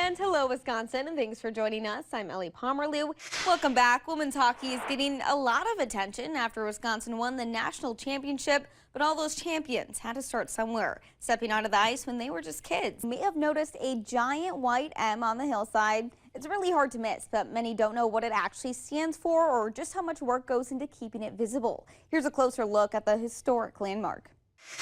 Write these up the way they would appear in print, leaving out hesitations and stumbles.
and hello, Wisconsin, and thanks for joining us. I'm Ellie Pomerleau. Welcome back. Women's hockey is getting a lot of attention after Wisconsin won the national championship, but all those champions had to start somewhere, stepping onto the ice when they were just kids. You may have noticed a giant white M on the hillside. It's really hard to miss, but many don't know what it actually stands for or just how much work goes into keeping it visible. Here's a closer look at the historic landmark.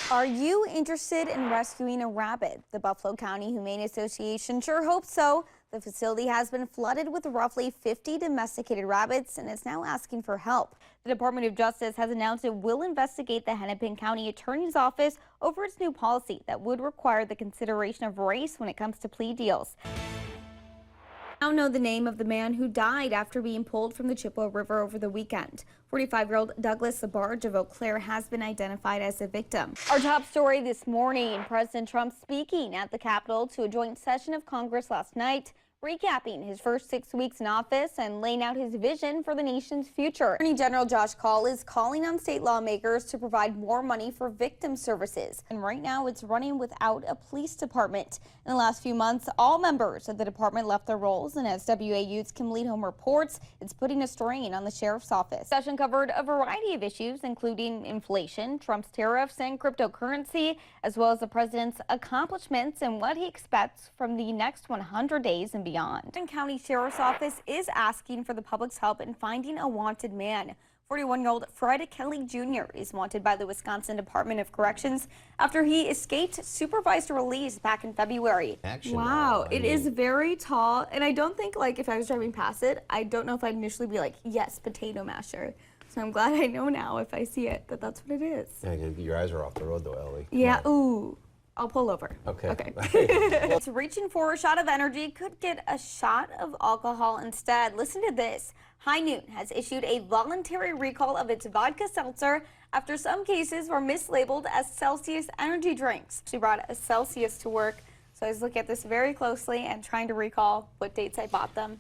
Are you interested in rescuing a rabbit? The Buffalo County Humane Association sure hopes so. The facility has been flooded with roughly 50 domesticated rabbits and is now asking for help. The Department of Justice has announced it will investigate the Hennepin County Attorney's Office over its new policy that would require the consideration of race when it comes to plea deals. Now know the name of the man who died after being pulled from the Chippewa River over the weekend. 45-year-old Douglas Labarge of Eau Claire has been identified as a victim. Our top story this morning, President Trump speaking at the Capitol to a joint session of Congress last night, recapping his first 6 weeks in office and laying out his vision for the nation's future. Attorney General Josh Kaul is calling on state lawmakers to provide more money for victim services. And right now it's running without a police department. In the last few months, all members of the department left their roles, and as WEAU's Kim Leadholm reports, it's putting a strain on the sheriff's office. The session covered a variety of issues, including inflation, Trump's tariffs, and cryptocurrency, as well as the president's accomplishments and what he expects from the next 100 days and beyond. The County Sheriff's Office is asking for the public's help in finding a wanted man. 41-year-old Fred Kelly Jr. is wanted by the Wisconsin Department of Corrections after he escaped supervised release back in February. Wow, it is very tall, and I don't think, like, if I was driving past it, I don't know if I'd initially be like, yes, potato masher. So I'm glad I know now if I see it that that's what it is. Yeah, your eyes are off the road though, Ellie. Yeah, ooh. I'll pull over. Okay. It's reaching for a shot of energy could get a shot of alcohol instead. Listen to this. High Noon has issued a voluntary recall of its vodka seltzer after some cases were mislabeled as Celsius energy drinks. She brought a Celsius to work, so I was looking at this very closely and trying to recall what dates I bought them.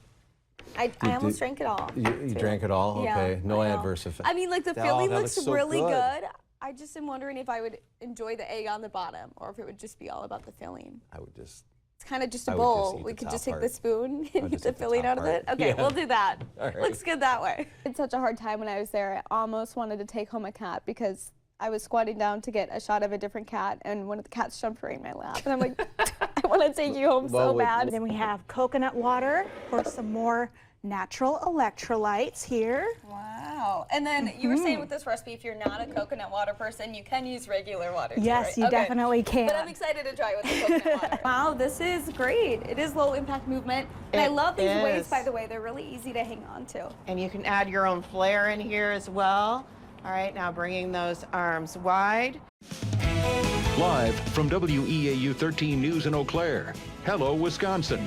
I almost drank it all. You drank it all? Yeah, okay, no adverse effect. I mean, like, the feeling looks so really good. I just am wondering if I would enjoy the egg on the bottom or if it would just be all about the filling. It's kind of just a bowl. We could just take the spoon and get the filling out of it. Okay, yeah. We'll do that. Right. Looks good that way. I had such a hard time when I was there. I almost wanted to take home a cat because I was squatting down to get a shot of a different cat and one of the cats jumped right in my lap. And I'm like, I want to take you home so bad. Then we have coconut water for some more natural electrolytes here. Wow. And then you were saying with this recipe, if you're not a coconut water person, you can use regular water too, yes, right? You definitely can. But I'm excited to try it with the coconut water. Wow, this is great. It is low impact movement. And I love these weights, by the way. They're really easy to hang on to. And you can add your own flair in here as well. All right, now bringing those arms wide. Live from WEAU 13 News in Eau Claire. Hello, Wisconsin.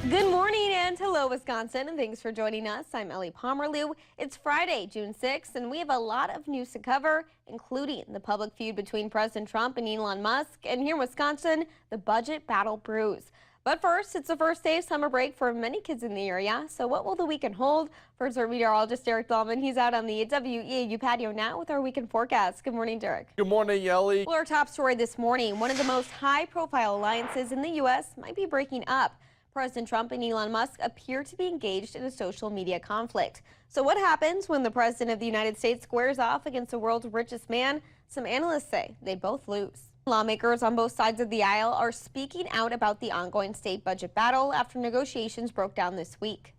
Good morning and hello, Wisconsin, and thanks for joining us. I'm Ellie Pomerleau. It's Friday, June 6th, and we have a lot of news to cover, including the public feud between President Trump and Elon Musk, and here in Wisconsin, the budget battle brews. But first, it's the first day of summer break for many kids in the area, so what will the weekend hold? First, our meteorologist, Derek Dahlman, he's out on the WEAU patio now with our weekend forecast. Good morning, Derek. Good morning, Ellie. Well, our top story this morning, one of the most high-profile alliances in the U.S. might be breaking up. President Trump and Elon Musk appear to be engaged in a social media conflict. So what happens when the president of the United States squares off against the world's richest man? Some analysts say they both lose. Lawmakers on both sides of the aisle are speaking out about the ongoing state budget battle after negotiations broke down this week.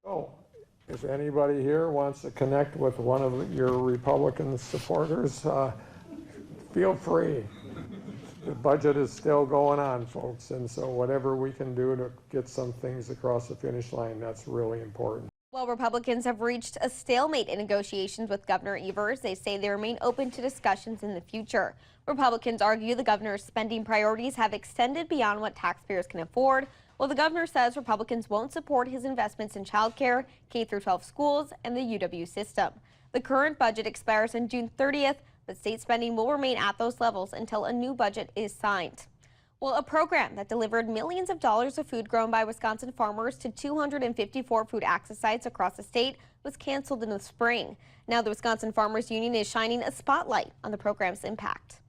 So, if anybody here wants to connect with one of your Republican supporters, feel free. The budget is still going on, folks, and so whatever we can do to get some things across the finish line, that's really important. Well, Republicans have reached a stalemate in negotiations with Governor Evers. They say they remain open to discussions in the future. Republicans argue the governor's spending priorities have extended beyond what taxpayers can afford, while the governor says Republicans won't support his investments in childcare, K-12 schools, and the UW system. The current budget expires on June 30th, but state spending will remain at those levels until a new budget is signed. Well, a program that delivered millions of dollars of food grown by Wisconsin farmers to 254 food access sites across the state was canceled in the spring. Now the Wisconsin Farmers Union is shining a spotlight on the program's impact.